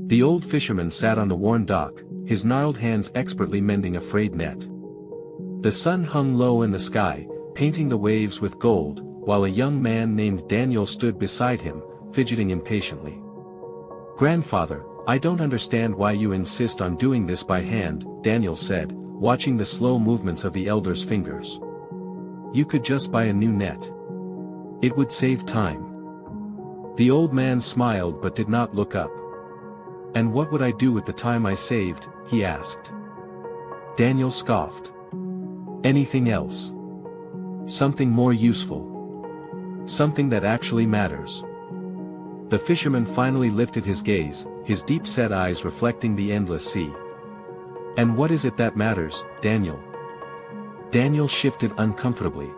The old fisherman sat on the worn dock, his gnarled hands expertly mending a frayed net. The sun hung low in the sky, painting the waves with gold, while a young man named Daniel stood beside him, fidgeting impatiently. "Grandfather, I don't understand why you insist on doing this by hand," Daniel said, watching the slow movements of the elder's fingers. "You could just buy a new net. It would save time." The old man smiled but did not look up. "And what would I do with the time I saved?" he asked. Daniel scoffed. "Anything else. Something more useful. Something that actually matters." The fisherman finally lifted his gaze, his deep-set eyes reflecting the endless sea. "And what is it that matters, Daniel?" Daniel shifted uncomfortably.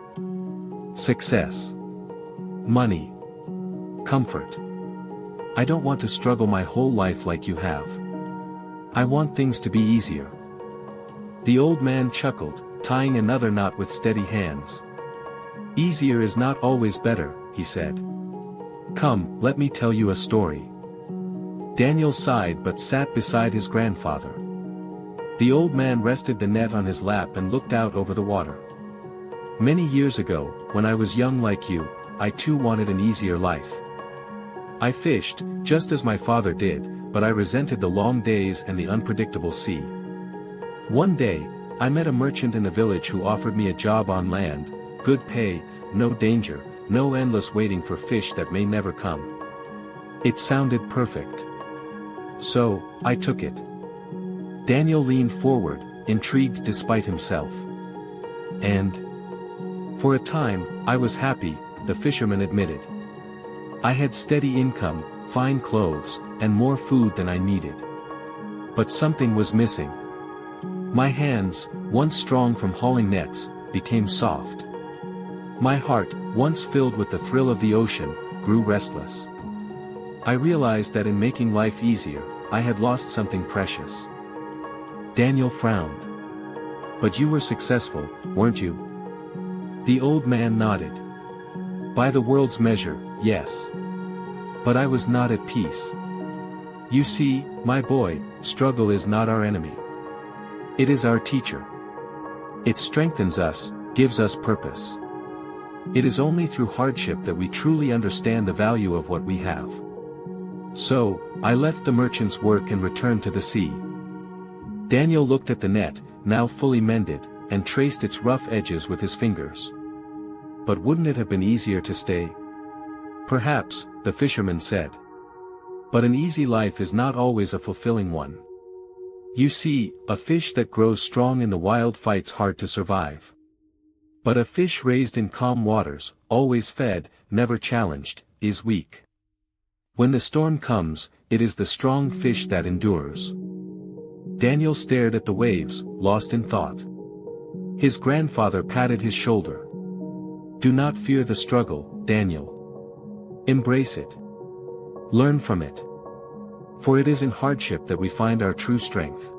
"Success. Money. Comfort. I don't want to struggle my whole life like you have. I want things to be easier." The old man chuckled, tying another knot with steady hands. "Easier is not always better," he said. "Come, let me tell you a story." Daniel sighed but sat beside his grandfather. The old man rested the net on his lap and looked out over the water. "Many years ago, when I was young like you, I too wanted an easier life. I fished, just as my father did, but I resented the long days and the unpredictable sea. One day, I met a merchant in the village who offered me a job on land, good pay, no danger, no endless waiting for fish that may never come. It sounded perfect. So, I took it." Daniel leaned forward, intrigued despite himself. "And? For a time, I was happy," the fisherman admitted. "I had steady income, fine clothes, and more food than I needed. But something was missing. My hands, once strong from hauling nets, became soft. My heart, once filled with the thrill of the ocean, grew restless. I realized that in making life easier, I had lost something precious." Daniel frowned. "But you were successful, weren't you?" The old man nodded. "By the world's measure, yes. But I was not at peace. You see, my boy, struggle is not our enemy. It is our teacher. It strengthens us, gives us purpose. It is only through hardship that we truly understand the value of what we have. So, I left the merchant's work and returned to the sea." Daniel looked at the net, now fully mended, and traced its rough edges with his fingers. "But wouldn't it have been easier to stay?" "Perhaps," the fisherman said. "But an easy life is not always a fulfilling one. You see, a fish that grows strong in the wild fights hard to survive. But a fish raised in calm waters, always fed, never challenged, is weak. When the storm comes, it is the strong fish that endures." Daniel stared at the waves, lost in thought. His grandfather patted his shoulder. "Do not fear the struggle, Daniel. Embrace it. Learn from it. For it is in hardship that we find our true strength."